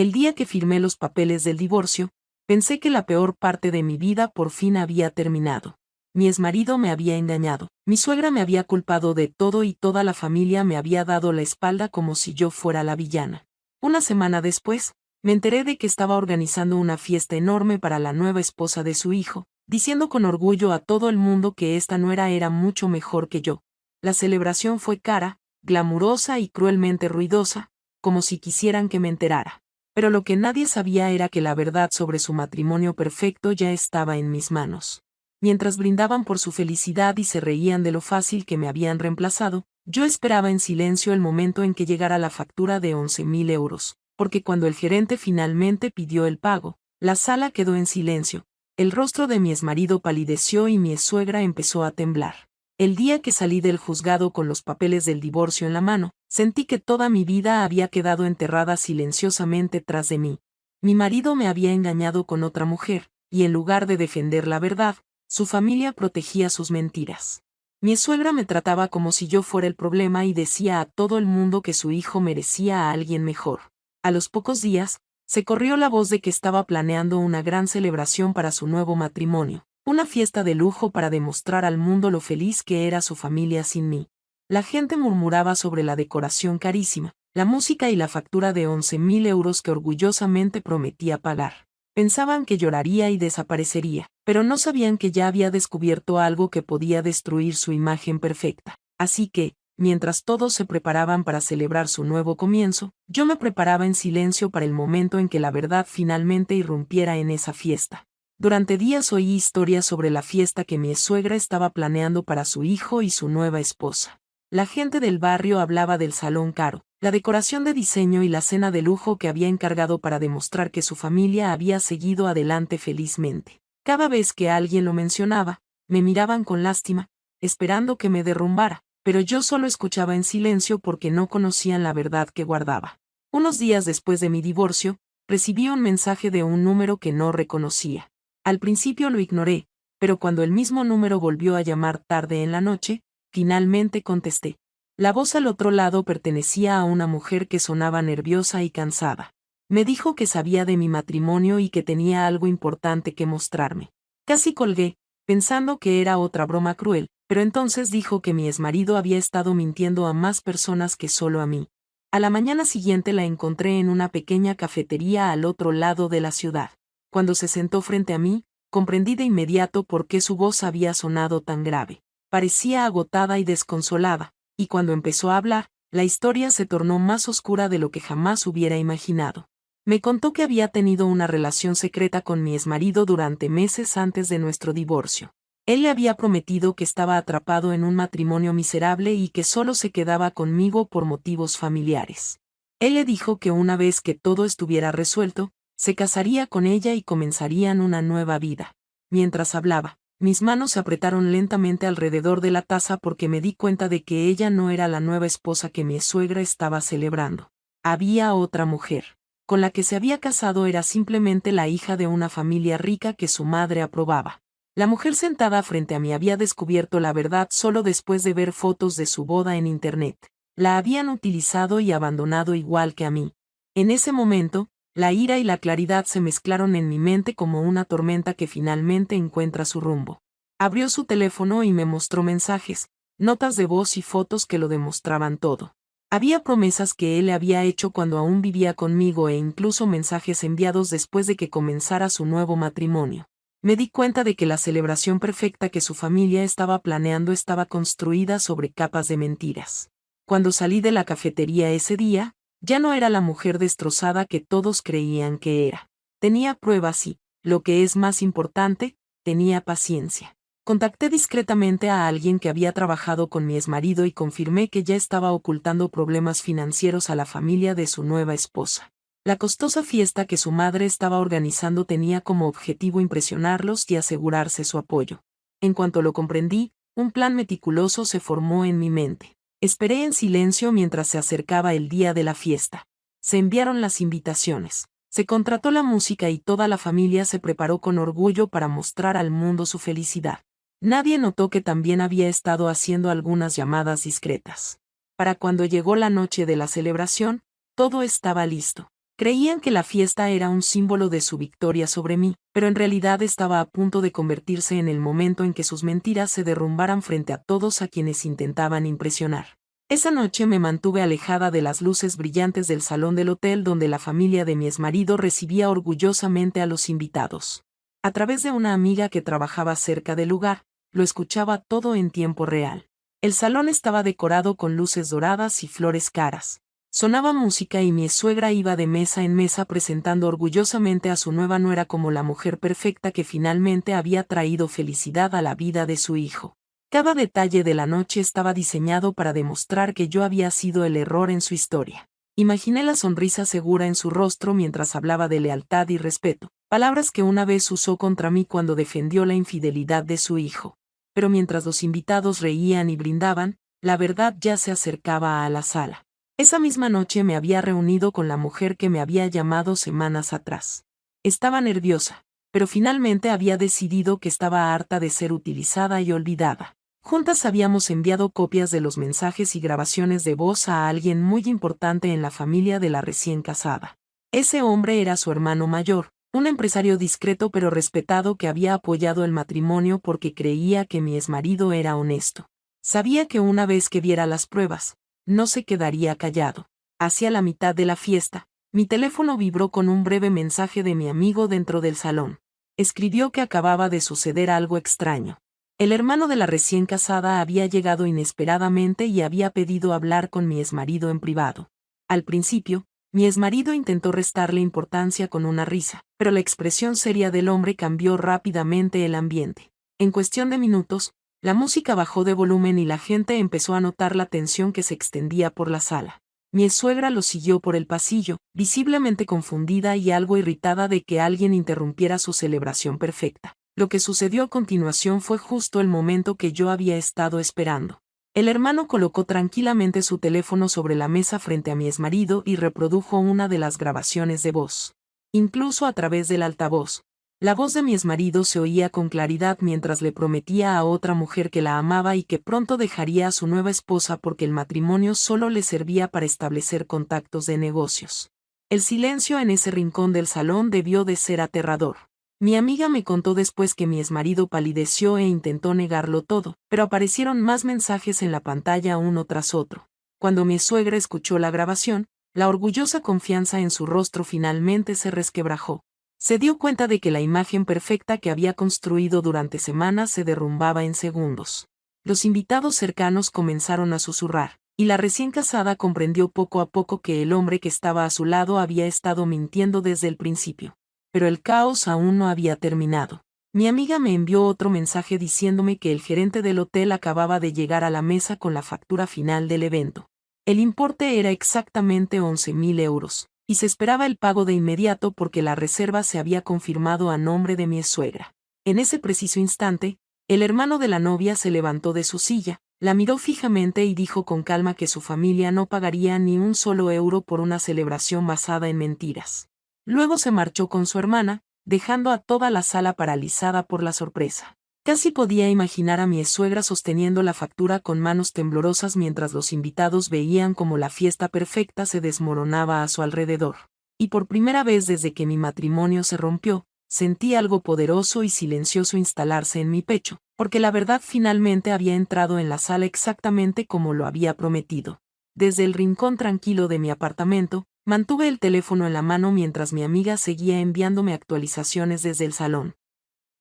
El día que firmé los papeles del divorcio, pensé que la peor parte de mi vida por fin había terminado. Mi exmarido me había engañado, mi suegra me había culpado de todo y toda la familia me había dado la espalda como si yo fuera la villana. Una semana después, me enteré de que estaba organizando una fiesta enorme para la nueva esposa de su hijo, diciendo con orgullo a todo el mundo que esta nuera era mucho mejor que yo. La celebración fue cara, glamurosa y cruelmente ruidosa, como si quisieran que me enterara. Pero lo que nadie sabía era que la verdad sobre su matrimonio perfecto ya estaba en mis manos. Mientras brindaban por su felicidad y se reían de lo fácil que me habían reemplazado, yo esperaba en silencio el momento en que llegara la factura de 11.000 euros, porque cuando el gerente finalmente pidió el pago, la sala quedó en silencio, el rostro de mi exmarido palideció y mi suegra empezó a temblar. El día que salí del juzgado con los papeles del divorcio en la mano, sentí que toda mi vida había quedado enterrada silenciosamente tras de mí. Mi marido me había engañado con otra mujer, y en lugar de defender la verdad, su familia protegía sus mentiras. Mi suegra me trataba como si yo fuera el problema y decía a todo el mundo que su hijo merecía a alguien mejor. A los pocos días, se corrió la voz de que estaba planeando una gran celebración para su nuevo matrimonio, una fiesta de lujo para demostrar al mundo lo feliz que era su familia sin mí. La gente murmuraba sobre la decoración carísima, la música y la factura de 11.000 euros que orgullosamente prometía pagar. Pensaban que lloraría y desaparecería, pero no sabían que ya había descubierto algo que podía destruir su imagen perfecta. Así que, mientras todos se preparaban para celebrar su nuevo comienzo, yo me preparaba en silencio para el momento en que la verdad finalmente irrumpiera en esa fiesta. Durante días oí historias sobre la fiesta que mi suegra estaba planeando para su hijo y su nueva esposa. La gente del barrio hablaba del salón caro, la decoración de diseño y la cena de lujo que había encargado para demostrar que su familia había seguido adelante felizmente. Cada vez que alguien lo mencionaba, me miraban con lástima, esperando que me derrumbara, pero yo solo escuchaba en silencio porque no conocían la verdad que guardaba. Unos días después de mi divorcio, recibí un mensaje de un número que no reconocía. Al principio lo ignoré, pero cuando el mismo número volvió a llamar tarde en la noche, finalmente contesté. La voz al otro lado pertenecía a una mujer que sonaba nerviosa y cansada. Me dijo que sabía de mi matrimonio y que tenía algo importante que mostrarme. Casi colgué, pensando que era otra broma cruel, pero entonces dijo que mi exmarido había estado mintiendo a más personas que solo a mí. A la mañana siguiente la encontré en una pequeña cafetería al otro lado de la ciudad. Cuando se sentó frente a mí, comprendí de inmediato por qué su voz había sonado tan grave. Parecía agotada y desconsolada, y cuando empezó a hablar, la historia se tornó más oscura de lo que jamás hubiera imaginado. Me contó que había tenido una relación secreta con mi exmarido durante meses antes de nuestro divorcio. Él le había prometido que estaba atrapado en un matrimonio miserable y que solo se quedaba conmigo por motivos familiares. Él le dijo que una vez que todo estuviera resuelto, se casaría con ella y comenzarían una nueva vida. Mientras hablaba, mis manos se apretaron lentamente alrededor de la taza porque me di cuenta de que ella no era la nueva esposa que mi suegra estaba celebrando. Había otra mujer. Con la que se había casado era simplemente la hija de una familia rica que su madre aprobaba. La mujer sentada frente a mí había descubierto la verdad solo después de ver fotos de su boda en internet. La habían utilizado y abandonado igual que a mí. En ese momento, la ira y la claridad se mezclaron en mi mente como una tormenta que finalmente encuentra su rumbo. Abrió su teléfono y me mostró mensajes, notas de voz y fotos que lo demostraban todo. Había promesas que él le había hecho cuando aún vivía conmigo e incluso mensajes enviados después de que comenzara su nuevo matrimonio. Me di cuenta de que la celebración perfecta que su familia estaba planeando estaba construida sobre capas de mentiras. Cuando salí de la cafetería ese día, ya no era la mujer destrozada que todos creían que era. Tenía pruebas y, lo que es más importante, tenía paciencia. Contacté discretamente a alguien que había trabajado con mi exmarido y confirmé que ya estaba ocultando problemas financieros a la familia de su nueva esposa. La costosa fiesta que su madre estaba organizando tenía como objetivo impresionarlos y asegurarse su apoyo. En cuanto lo comprendí, un plan meticuloso se formó en mi mente. Esperé en silencio mientras se acercaba el día de la fiesta. Se enviaron las invitaciones. Se contrató la música y toda la familia se preparó con orgullo para mostrar al mundo su felicidad. Nadie notó que también había estado haciendo algunas llamadas discretas. Para cuando llegó la noche de la celebración, todo estaba listo. Creían que la fiesta era un símbolo de su victoria sobre mí, pero en realidad estaba a punto de convertirse en el momento en que sus mentiras se derrumbaran frente a todos a quienes intentaban impresionar. Esa noche me mantuve alejada de las luces brillantes del salón del hotel donde la familia de mi exmarido recibía orgullosamente a los invitados. A través de una amiga que trabajaba cerca del lugar, lo escuchaba todo en tiempo real. El salón estaba decorado con luces doradas y flores caras. Sonaba música y mi suegra iba de mesa en mesa presentando orgullosamente a su nueva nuera como la mujer perfecta que finalmente había traído felicidad a la vida de su hijo. Cada detalle de la noche estaba diseñado para demostrar que yo había sido el error en su historia. Imaginé la sonrisa segura en su rostro mientras hablaba de lealtad y respeto, palabras que una vez usó contra mí cuando defendió la infidelidad de su hijo. Pero mientras los invitados reían y brindaban, la verdad ya se acercaba a la sala. Esa misma noche me había reunido con la mujer que me había llamado semanas atrás. Estaba nerviosa, pero finalmente había decidido que estaba harta de ser utilizada y olvidada. Juntas habíamos enviado copias de los mensajes y grabaciones de voz a alguien muy importante en la familia de la recién casada. Ese hombre era su hermano mayor, un empresario discreto pero respetado que había apoyado el matrimonio porque creía que mi exmarido era honesto. Sabía que una vez que viera las pruebas, no se quedaría callado. Hacia la mitad de la fiesta, mi teléfono vibró con un breve mensaje de mi amigo dentro del salón. Escribió que acababa de suceder algo extraño. El hermano de la recién casada había llegado inesperadamente y había pedido hablar con mi exmarido en privado. Al principio, mi exmarido intentó restarle importancia con una risa, pero la expresión seria del hombre cambió rápidamente el ambiente. En cuestión de minutos, la música bajó de volumen y la gente empezó a notar la tensión que se extendía por la sala. Mi suegra lo siguió por el pasillo, visiblemente confundida y algo irritada de que alguien interrumpiera su celebración perfecta. Lo que sucedió a continuación fue justo el momento que yo había estado esperando. El hermano colocó tranquilamente su teléfono sobre la mesa frente a mi exmarido y reprodujo una de las grabaciones de voz. Incluso a través del altavoz, la voz de mi exmarido se oía con claridad mientras le prometía a otra mujer que la amaba y que pronto dejaría a su nueva esposa porque el matrimonio solo le servía para establecer contactos de negocios. El silencio en ese rincón del salón debió de ser aterrador. Mi amiga me contó después que mi exmarido palideció e intentó negarlo todo, pero aparecieron más mensajes en la pantalla uno tras otro. Cuando mi suegra escuchó la grabación, la orgullosa confianza en su rostro finalmente se resquebrajó. Se dio cuenta de que la imagen perfecta que había construido durante semanas se derrumbaba en segundos. Los invitados cercanos comenzaron a susurrar, y la recién casada comprendió poco a poco que el hombre que estaba a su lado había estado mintiendo desde el principio. Pero el caos aún no había terminado. Mi amiga me envió otro mensaje diciéndome que el gerente del hotel acababa de llegar a la mesa con la factura final del evento. El importe era exactamente 11.000 euros. Y se esperaba el pago de inmediato porque la reserva se había confirmado a nombre de mi suegra. En ese preciso instante, el hermano de la novia se levantó de su silla, la miró fijamente y dijo con calma que su familia no pagaría ni un solo euro por una celebración basada en mentiras. Luego se marchó con su hermana, dejando a toda la sala paralizada por la sorpresa. Casi podía imaginar a mi suegra sosteniendo la factura con manos temblorosas mientras los invitados veían cómo la fiesta perfecta se desmoronaba a su alrededor. Y por primera vez desde que mi matrimonio se rompió, sentí algo poderoso y silencioso instalarse en mi pecho, porque la verdad finalmente había entrado en la sala exactamente como lo había prometido. Desde el rincón tranquilo de mi apartamento, mantuve el teléfono en la mano mientras mi amiga seguía enviándome actualizaciones desde el salón.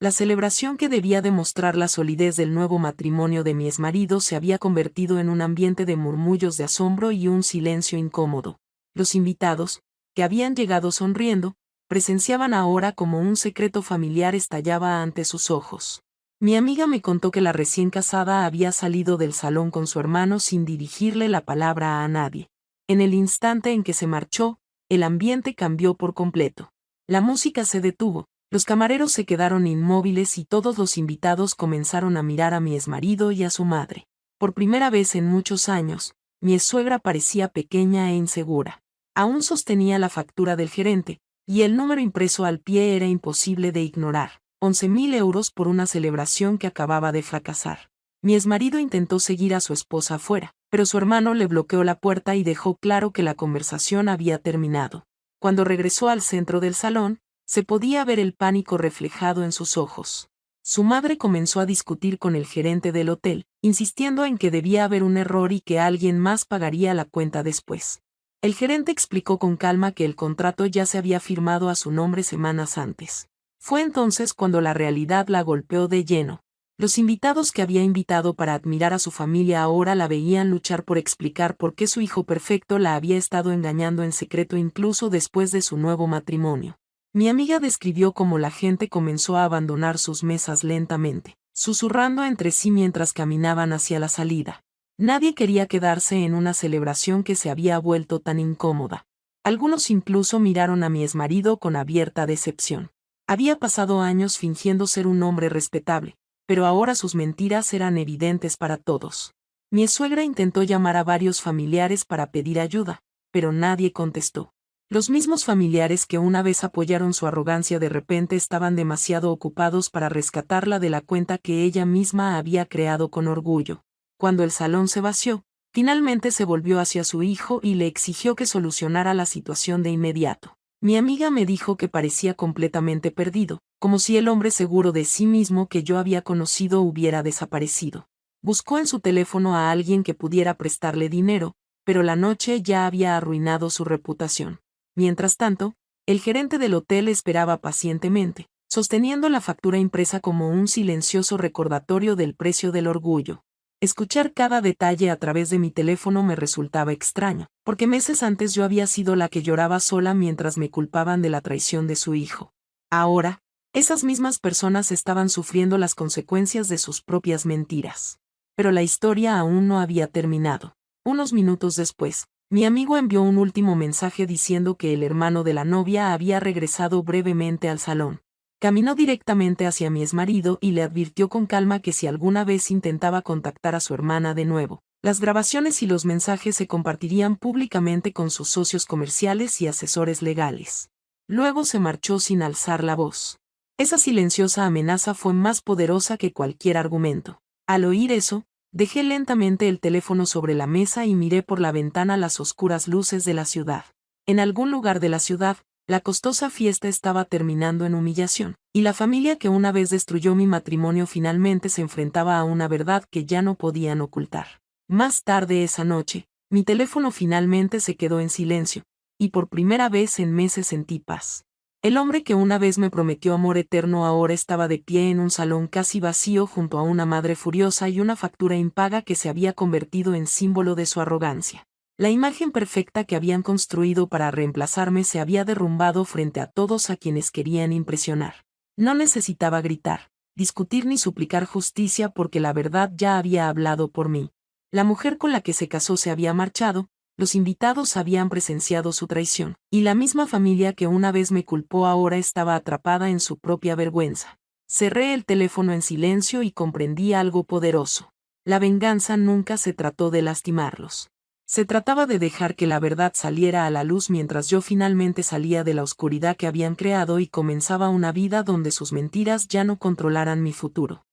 La celebración que debía demostrar la solidez del nuevo matrimonio de mi exmarido se había convertido en un ambiente de murmullos de asombro y un silencio incómodo. Los invitados, que habían llegado sonriendo, presenciaban ahora como un secreto familiar estallaba ante sus ojos. Mi amiga me contó que la recién casada había salido del salón con su hermano sin dirigirle la palabra a nadie. En el instante en que se marchó, el ambiente cambió por completo. La música se detuvo. Los camareros se quedaron inmóviles y todos los invitados comenzaron a mirar a mi exmarido y a su madre. Por primera vez en muchos años, mi suegra parecía pequeña e insegura. Aún sostenía la factura del gerente, y el número impreso al pie era imposible de ignorar. 11.000 euros por una celebración que acababa de fracasar. Mi exmarido intentó seguir a su esposa afuera, pero su hermano le bloqueó la puerta y dejó claro que la conversación había terminado. Cuando regresó al centro del salón, se podía ver el pánico reflejado en sus ojos. Su madre comenzó a discutir con el gerente del hotel, insistiendo en que debía haber un error y que alguien más pagaría la cuenta después. El gerente explicó con calma que el contrato ya se había firmado a su nombre semanas antes. Fue entonces cuando la realidad la golpeó de lleno. Los invitados que había invitado para admirar a su familia ahora la veían luchar por explicar por qué su hijo perfecto la había estado engañando en secreto incluso después de su nuevo matrimonio. Mi amiga describió cómo la gente comenzó a abandonar sus mesas lentamente, susurrando entre sí mientras caminaban hacia la salida. Nadie quería quedarse en una celebración que se había vuelto tan incómoda. Algunos incluso miraron a mi exmarido con abierta decepción. Había pasado años fingiendo ser un hombre respetable, pero ahora sus mentiras eran evidentes para todos. Mi suegra intentó llamar a varios familiares para pedir ayuda, pero nadie contestó. Los mismos familiares que una vez apoyaron su arrogancia de repente estaban demasiado ocupados para rescatarla de la cuenta que ella misma había creado con orgullo. Cuando el salón se vació, finalmente se volvió hacia su hijo y le exigió que solucionara la situación de inmediato. Mi amiga me dijo que parecía completamente perdido, como si el hombre seguro de sí mismo que yo había conocido hubiera desaparecido. Buscó en su teléfono a alguien que pudiera prestarle dinero, pero la noche ya había arruinado su reputación. Mientras tanto, el gerente del hotel esperaba pacientemente, sosteniendo la factura impresa como un silencioso recordatorio del precio del orgullo. Escuchar cada detalle a través de mi teléfono me resultaba extraño, porque meses antes yo había sido la que lloraba sola mientras me culpaban de la traición de su hijo. Ahora, esas mismas personas estaban sufriendo las consecuencias de sus propias mentiras. Pero la historia aún no había terminado. Unos minutos después, mi amigo envió un último mensaje diciendo que el hermano de la novia había regresado brevemente al salón. Caminó directamente hacia mi exmarido y le advirtió con calma que si alguna vez intentaba contactar a su hermana de nuevo, las grabaciones y los mensajes se compartirían públicamente con sus socios comerciales y asesores legales. Luego se marchó sin alzar la voz. Esa silenciosa amenaza fue más poderosa que cualquier argumento. Al oír eso, dejé lentamente el teléfono sobre la mesa y miré por la ventana las oscuras luces de la ciudad. En algún lugar de la ciudad, la costosa fiesta estaba terminando en humillación, y la familia que una vez destruyó mi matrimonio finalmente se enfrentaba a una verdad que ya no podían ocultar. Más tarde esa noche, mi teléfono finalmente se quedó en silencio, y por primera vez en meses sentí paz. El hombre que una vez me prometió amor eterno ahora estaba de pie en un salón casi vacío junto a una madre furiosa y una factura impaga que se había convertido en símbolo de su arrogancia. La imagen perfecta que habían construido para reemplazarme se había derrumbado frente a todos a quienes querían impresionar. No necesitaba gritar, discutir ni suplicar justicia porque la verdad ya había hablado por mí. La mujer con la que se casó se había marchado, los invitados habían presenciado su traición, y la misma familia que una vez me culpó ahora estaba atrapada en su propia vergüenza. Cerré el teléfono en silencio y comprendí algo poderoso. La venganza nunca se trató de lastimarlos. Se trataba de dejar que la verdad saliera a la luz mientras yo finalmente salía de la oscuridad que habían creado y comenzaba una vida donde sus mentiras ya no controlaran mi futuro.